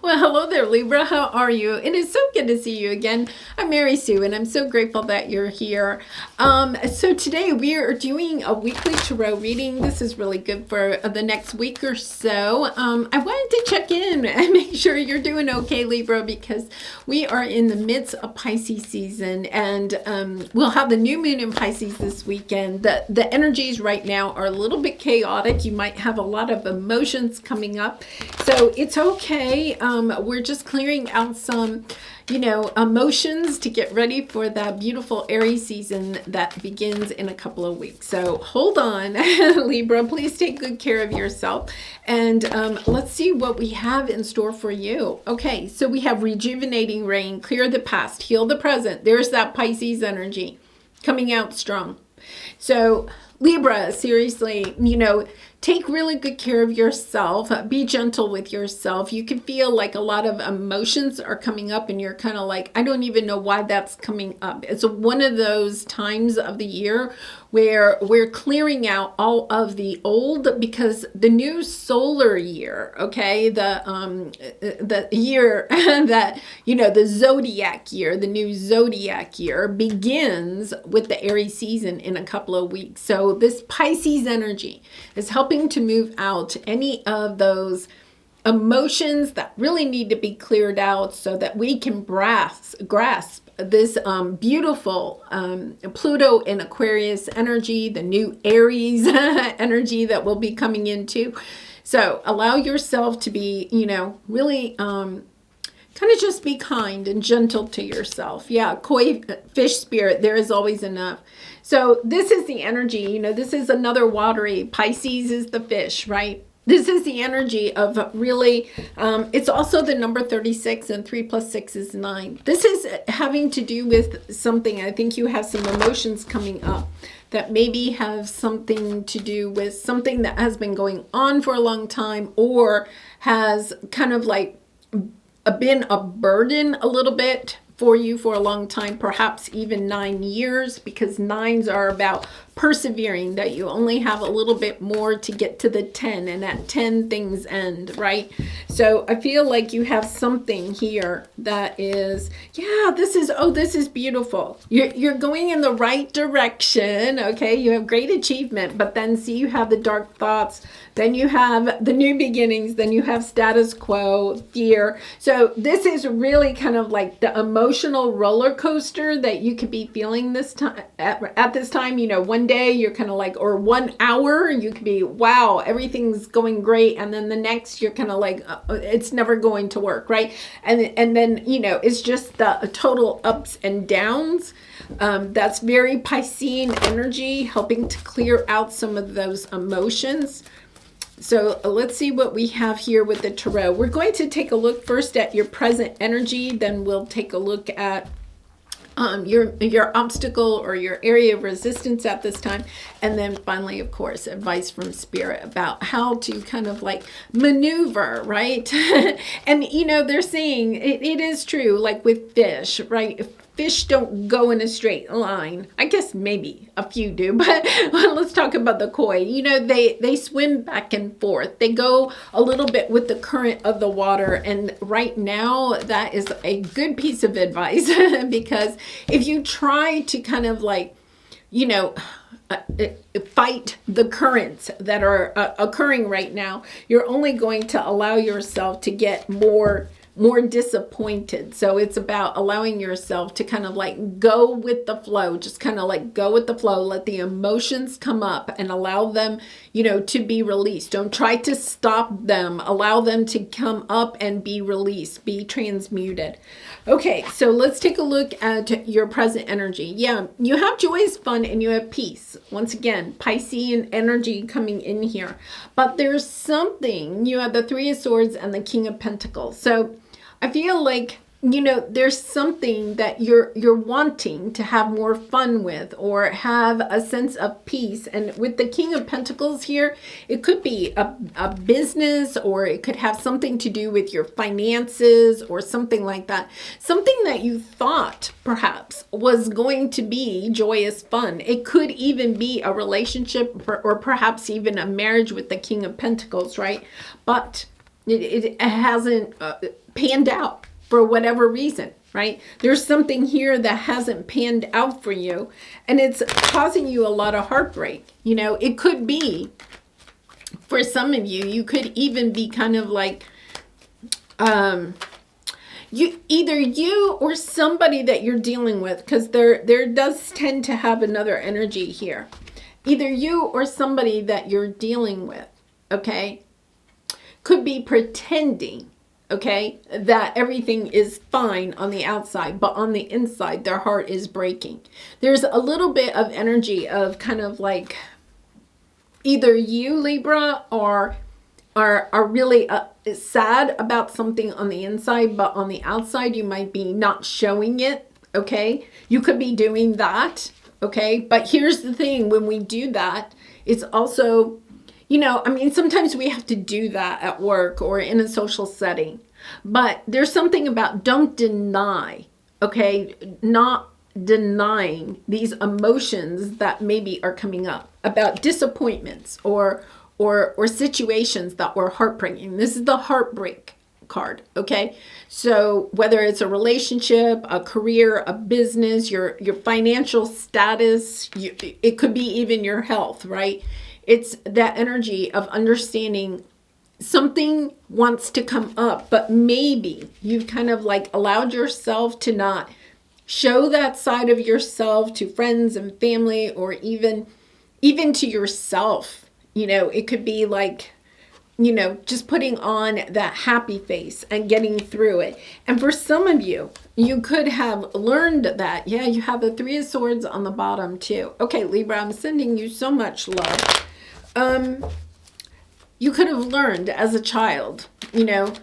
Well, hello there, Libra. How are you? It is so good to see you again. I'm Mary Sue, and I'm so grateful that you're here. So today we are doing a weekly tarot reading. This is really good for the next week or so. I wanted to check in and make sure you're doing okay, Libra, because we are in the midst of Pisces season, and we'll have the new moon in Pisces this weekend. The energies right now are a little bit chaotic. You might have a lot of emotions coming up, so it's okay. We're just clearing out some, emotions to get ready for that beautiful Aries season that begins in a couple of weeks. So hold on, Libra, please take good care of yourself. And let's see what we have in store for you. Okay, so we have rejuvenating rain, clear the past, heal the present. There's that Pisces energy coming out strong. So Libra, seriously, take really good care of yourself. Be gentle with yourself. You can feel like a lot of emotions are coming up and you're kind of like, I don't even know why that's coming up. It's one of those times of the year where we're clearing out all of the old, because the new solar year, okay, the year that, the zodiac year, the new zodiac year begins with the Aries season in a couple of weeks. So this Pisces energy is helping to move out any of those emotions that really need to be cleared out so that we can grasp this beautiful Pluto in Aquarius energy, the new Aries energy that we'll be coming into. So allow yourself to be, really kind of just be kind and gentle to yourself. Yeah, koi fish spirit, there is always enough. So this is the energy, this is another watery. Pisces is the fish, right? This is the energy of really, it's also the number 36, and 3 plus 6 is 9. This is having to do with something. I think you have some emotions coming up that maybe have something to do with something that has been going on for a long time, or has kind of like been a burden a little bit for you for a long time, perhaps even 9 years, because 9s are about persevering, that you only have a little bit more to get to the 10, and at 10 things end, right? So I feel like you have something here that is, this is beautiful. You're going in the right direction, okay? You have great achievement, but then see, you have the dark thoughts, then you have the new beginnings, then you have status quo, fear. So this is really kind of like the emotional roller coaster that you could be feeling this time at this time. One day you're kind of like, or 1 hour you could be, wow, everything's going great, and then the next you're kind of like, it's never going to work, right? And then it's just the total ups and downs. That's very Piscean energy, helping to clear out some of those emotions. So let's see what we have here with the tarot. We're going to take a look first at your present energy, then we'll take a look at your obstacle or your area of resistance at this time, and then finally, of course, advice from Spirit about how to kind of like maneuver, right? And they're saying it is true, like with fish, right? Fish don't go in a straight line. I guess maybe a few do, but let's talk about the koi. They swim back and forth. They go a little bit with the current of the water. And right now, that is a good piece of advice, because if you try to kind of like, fight the currents that are occurring right now, you're only going to allow yourself to get more disappointed. So it's about allowing yourself to kind of like go with the flow, just kind of like go with the flow, let the emotions come up and allow them, to be released. Don't try to stop them. Allow them to come up and be released, be transmuted. Okay, so let's take a look at your present energy. Yeah, you have joyous fun and you have peace. Once again, Piscean energy coming in here. But there's something, you have the 3 of Swords and the King of Pentacles. So I feel like, there's something that you're wanting to have more fun with, or have a sense of peace. And with the King of Pentacles here, it could be a business, or it could have something to do with your finances or something like that. Something that you thought perhaps was going to be joyous fun. It could even be a relationship, or perhaps even a marriage with the King of Pentacles, right? But it hasn't panned out for whatever reason, right? There's something here that hasn't panned out for you, and it's causing you a lot of heartbreak. You know, it could be, for some of you, you could even be kind of like, either you or somebody that you're dealing with, because there does tend to have another energy here. Either you or somebody that you're dealing with, okay, could be pretending, okay, that everything is fine on the outside, but on the inside, their heart is breaking. There's a little bit of energy of kind of like either you, Libra, are really sad about something on the inside, but on the outside, you might be not showing it, okay? You could be doing that, okay? But here's the thing, when we do that, it's also, you know, I mean, sometimes we have to do that at work or in a social setting, but there's something about don't deny, okay? Not denying these emotions that maybe are coming up about disappointments or situations that were heartbreaking. This is the heartbreak card, okay? So whether it's a relationship, a career, a business, your financial status, it could be even your health, right? It's that energy of understanding something wants to come up, but maybe you've kind of like allowed yourself to not show that side of yourself to friends and family, or even to yourself. You know, it could be like, you know, just putting on that happy face and getting through it. And for some of you, you could have learned that. Yeah, you have the Three of Swords on the bottom too. Okay, Libra, I'm sending you so much love. You could have learned as a child, you know,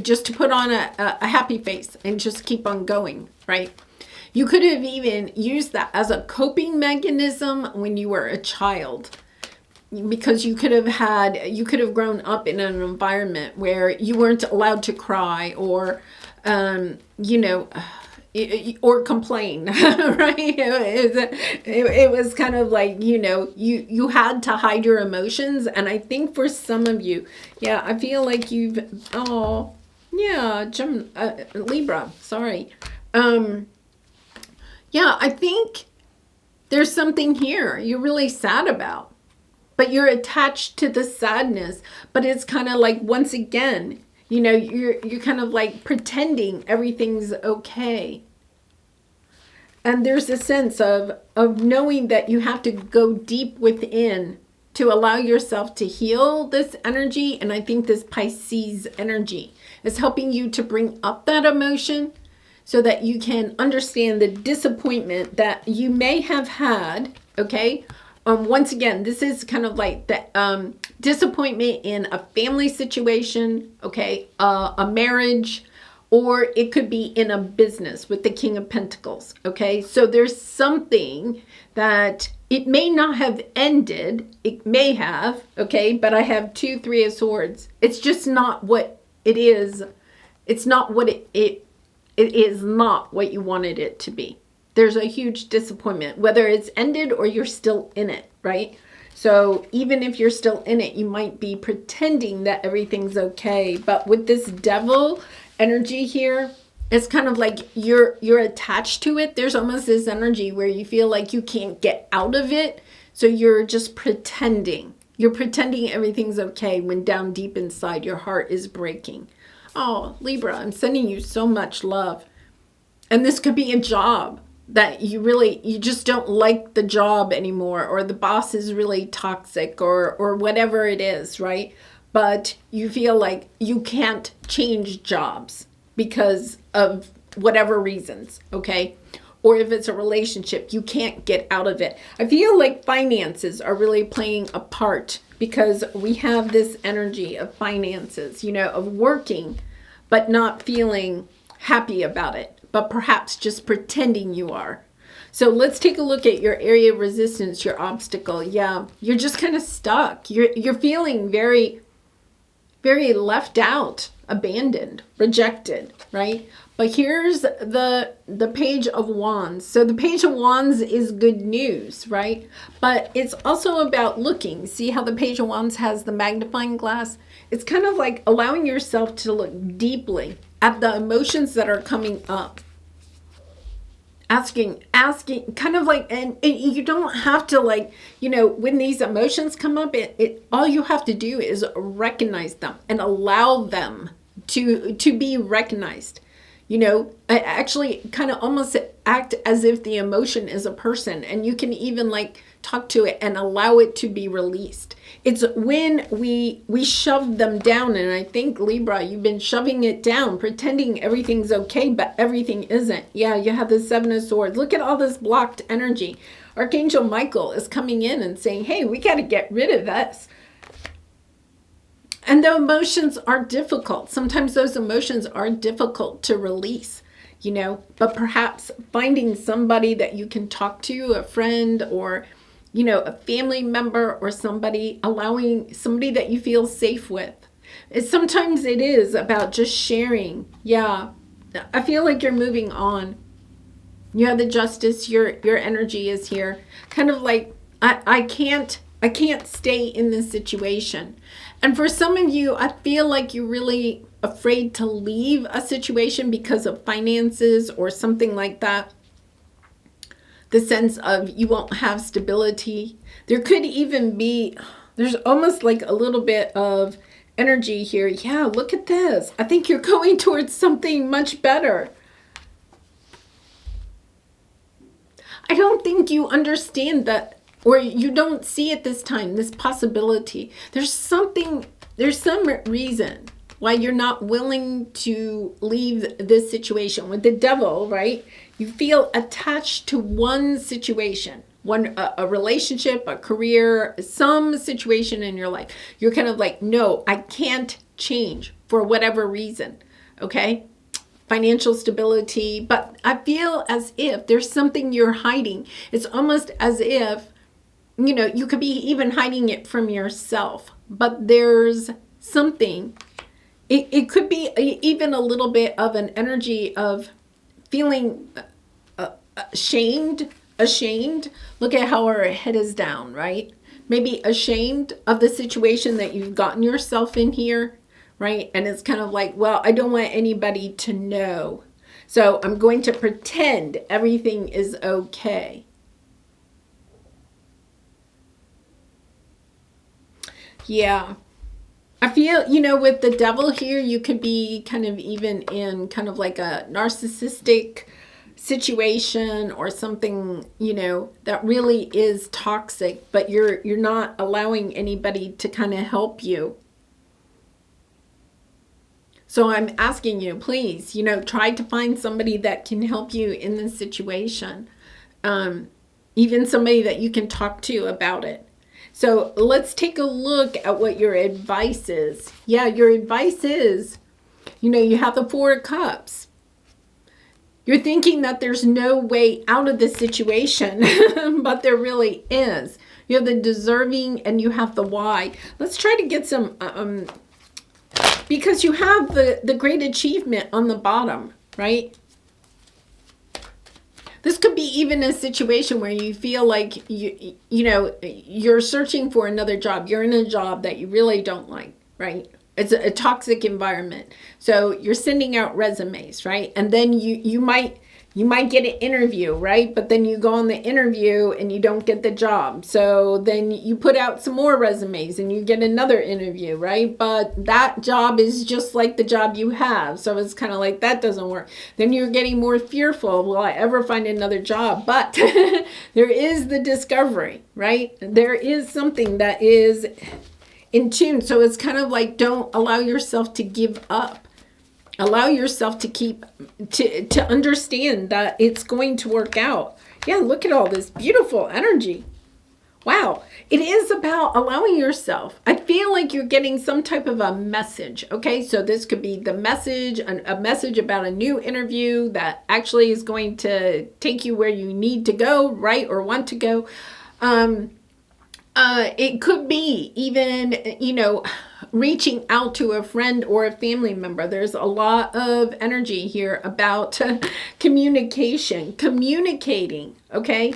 just to put on a happy face and just keep on going, right? You could have even used that as a coping mechanism when you were a child, because you could have grown up in an environment where you weren't allowed to cry or, you know, or complain, right? It was kind of like, you know, you had to hide your emotions. And I think for some of you, yeah, I feel like you've, oh, yeah, Libra, sorry. Yeah, I think there's something here you're really sad about, but you're attached to the sadness. But it's kind of like, once again, you know, you're kind of like pretending everything's okay. And there's a sense of knowing that you have to go deep within to allow yourself to heal this energy. And I think this Pisces energy is helping you to bring up that emotion so that you can understand the disappointment that you may have had, okay? Once again, this is kind of like the disappointment in a family situation, okay, a marriage, or it could be in a business with the King of Pentacles, okay? So there's something that it may not have ended, it may have, okay? But I have 2, 3 of Swords. It's just not what it is. It's not what it is not what you wanted it to be. There's a huge disappointment, whether it's ended or you're still in it, right? So even if you're still in it, you might be pretending that everything's okay. But with this Devil energy here, it's kind of like you're attached to it. There's almost this energy where you feel like you can't get out of it. So you're just pretending. You're pretending everything's okay when down deep inside your heart is breaking. Oh, Libra, I'm sending you so much love. And this could be a job that you just don't like the job anymore, or the boss is really toxic, or whatever it is, right? But you feel like you can't change jobs because of whatever reasons, okay? Or if it's a relationship, you can't get out of it. I feel like finances are really playing a part, because we have this energy of finances, you know, of working, but not feeling happy about it, but perhaps just pretending you are. So let's take a look at your area of resistance, your obstacle. Yeah, you're just kind of stuck. You're feeling very, very left out, abandoned, rejected, right? But here's the Page of Wands. So the Page of Wands is good news, right? But it's also about looking. See how the Page of Wands has the magnifying glass? It's kind of like allowing yourself to look deeply at the emotions that are coming up. Asking, kind of like, and you don't have to, like, when these emotions come up, all you have to do is recognize them and allow them to be recognized. Actually kind of almost act as if the emotion is a person, and you can even like talk to it and allow it to be released. It's when we shove them down, and I think, Libra, you've been shoving it down, pretending everything's okay, but everything isn't. Yeah, you have the Seven of Swords. Look at all this blocked energy. Archangel Michael is coming in and saying, hey, we got to get rid of this. And the emotions are difficult. Sometimes those emotions are difficult to release, but perhaps finding somebody that you can talk to, a friend or, a family member or somebody, allowing somebody that you feel safe with. Sometimes it is about just sharing. Yeah, I feel like you're moving on. You have the Justice, your energy is here. Kind of like, I can't stay in this situation. And for some of you, I feel like you're really afraid to leave a situation because of finances or something like that. The sense of you won't have stability. There could even be, there's almost like a little bit of energy here. Yeah, look at this. I think you're going towards something much better. I don't think you understand that, or you don't see it this time, this possibility. There's some reason why you're not willing to leave this situation. With the Devil, right? You feel attached to one situation, a relationship, a career, some situation in your life. You're kind of like, no, I can't change for whatever reason, okay? Financial stability, but I feel as if there's something you're hiding. It's almost as if, you could be even hiding it from yourself, but there's something. It could be even a little bit of an energy of feeling ashamed. Look at how her head is down, right? Maybe ashamed of the situation that you've gotten yourself in here, right? And it's kind of like, well, I don't want anybody to know, so I'm going to pretend everything is okay. Yeah. I feel, with the Devil here, you could be kind of even in kind of like a narcissistic situation or something, that really is toxic, but you're not allowing anybody to kind of help you. So I'm asking you, please, try to find somebody that can help you in this situation. Even somebody that you can talk to about it. So let's take a look at what your advice is. Yeah, your advice is, you have the Four of Cups. You're thinking that there's no way out of this situation, but there really is. You have the Deserving and you have the Why. Let's try to get some, because you have the Great Achievement on the bottom, right? This could be even a situation where you feel like you're searching for another job. You're in a job that you really don't like, right? It's a toxic environment. So you're sending out resumes, right? And then you might get an interview, right? But then you go on the interview and you don't get the job. So then you put out some more resumes and you get another interview, right? But that job is just like the job you have. So it's kind of like, that doesn't work. Then you're getting more fearful. Will I ever find another job? But there is the discovery, right? There is something that is in tune. So it's kind of like, don't allow yourself to give up. Allow yourself to understand that it's going to work out. Yeah, look at all this beautiful energy. Wow. It is about allowing yourself. I feel like you're getting some type of a message. Okay, so this could be the message, a message about a new interview that actually is going to take you where you need to go, right? Or want to go. It could be even, reaching out to a friend or a family member. There's a lot of energy here about communicating, okay?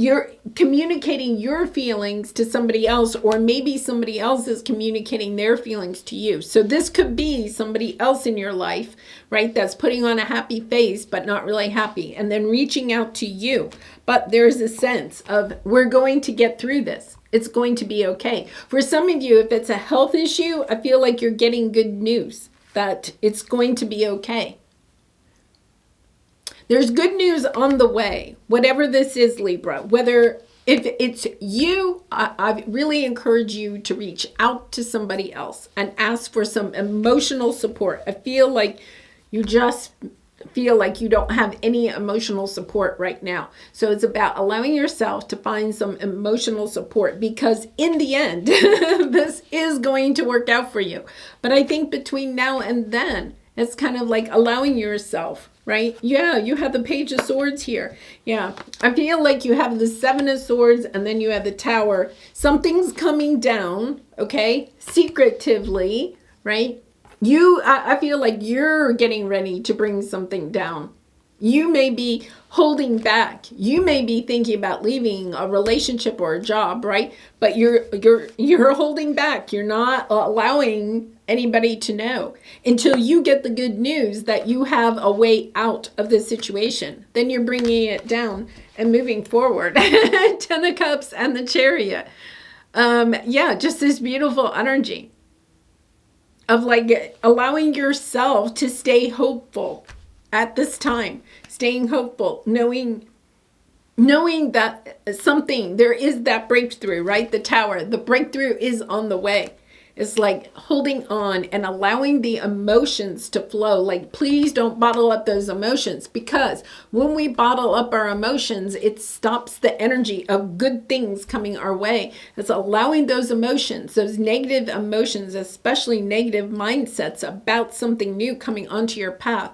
you're communicating your feelings to somebody else, or maybe somebody else is communicating their feelings to you. So this could be somebody else in your life, right, that's putting on a happy face but not really happy, and then reaching out to you. But there's a sense of, we're going to get through this. It's going to be okay. For some of you, if it's a health issue, I feel like you're getting good news that it's going to be okay. There's good news on the way, whatever this is, Libra. Whether if it's you, I really encourage you to reach out to somebody else and ask for some emotional support. I feel like you just feel like you don't have any emotional support right now. So it's about allowing yourself to find some emotional support, because in the end, this is going to work out for you. But I think between now and then, it's kind of like allowing yourself, right? Yeah, you have the Page of Swords here. Yeah, I feel like you have the Seven of Swords, and then you have the Tower. Something's coming down, okay? Secretively, right? I feel like you're getting ready to bring something down. You may be holding back. You may be thinking about leaving a relationship or a job, right? But you're holding back. You're not allowing anybody to know until you get the good news that you have a way out of the situation. Then you're bringing it down and moving forward. Ten of Cups and the Chariot. Yeah, just this beautiful energy of like allowing yourself to stay hopeful at this time, staying hopeful, knowing that there is that breakthrough, right? The Tower, the breakthrough is on the way. It's like holding on and allowing the emotions to flow. Like, please don't bottle up those emotions, because when we bottle up our emotions, it stops the energy of good things coming our way. It's allowing those emotions, those negative emotions, especially negative mindsets about something new coming onto your path.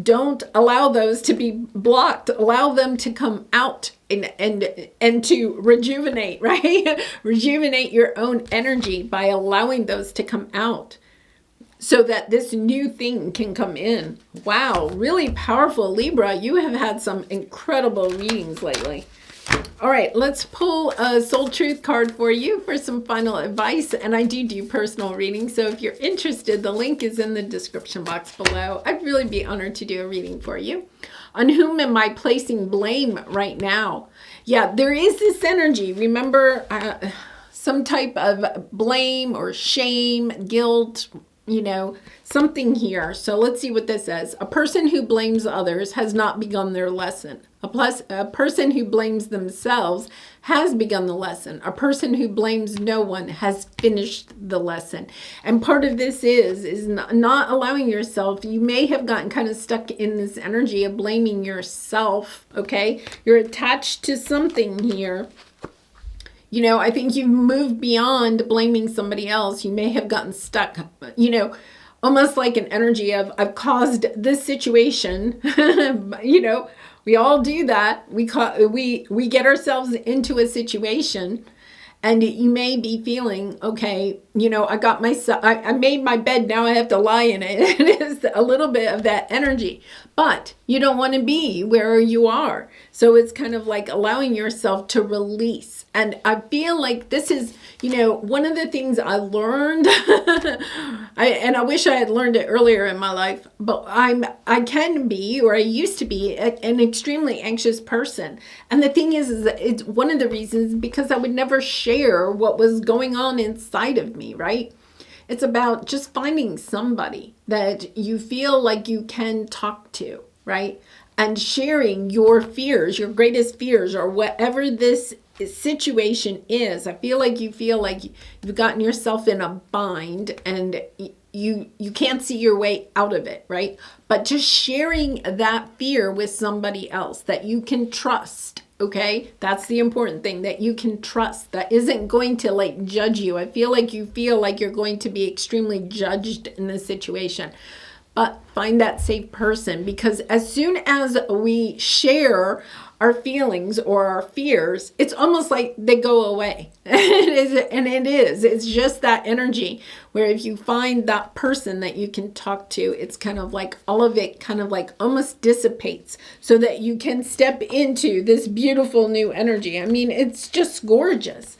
Don't allow those to be blocked. Allow them to come out and to rejuvenate, right? Rejuvenate your own energy by allowing those to come out so that this new thing can come in. Wow, really powerful, Libra. You have had some incredible readings lately. All right, let's pull a Soul Truth card for you for some final advice. And I do personal readings, so if you're interested, the link is in the description box below. I'd really be honored to do a reading for you. On whom am I placing blame right now? Yeah, there is this energy. Remember, some type of blame or shame, guilt, something here. So let's see what this says. A person who blames others has not begun their lesson. A person who blames themselves has begun the lesson. A person who blames no one has finished the lesson. And part of this is not allowing yourself. You may have gotten kind of stuck in this energy of blaming yourself, okay? You're attached to something here. I think you've moved beyond blaming somebody else. You may have gotten stuck, almost like an energy of, I've caused this situation, we all do that. We get ourselves into a situation, and you may be feeling, okay, I made my bed, now I have to lie in it. It is a little bit of that energy, but you don't want to be where you are. So it's kind of like allowing yourself to release. And I feel like this is, one of the things I learned, and I wish I had learned it earlier in my life, but I can be, or I used to be, an extremely anxious person. And the thing is that it's one of the reasons because I would never share what was going on inside of me, right? It's about just finding somebody that you feel like you can talk to, right? And sharing your fears, your greatest fears, or whatever this situation is. I feel like you've gotten yourself in a bind and you can't see your way out of it, right? But just sharing that fear with somebody else that you can trust, okay? That's the important thing, that you can trust, that isn't going to judge you. I feel like you feel like you're going to be extremely judged in this situation. but find that safe person, because as soon as we share our feelings or our fears, it's almost like they go away. It's just that energy where if you find that person that you can talk to, it's kind of like all of it kind of like almost dissipates so that you can step into this beautiful new energy. I mean, it's just gorgeous.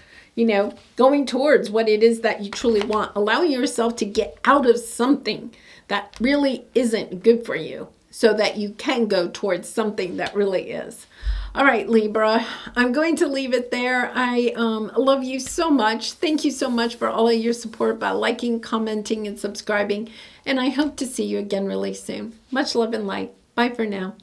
Going towards what it is that you truly want, allowing yourself to get out of something that really isn't good for you so that you can go towards something that really is. All right, Libra, I'm going to leave it there. I love you so much. Thank you so much for all of your support by liking, commenting, and subscribing. And I hope to see you again really soon. Much love and light. Bye for now.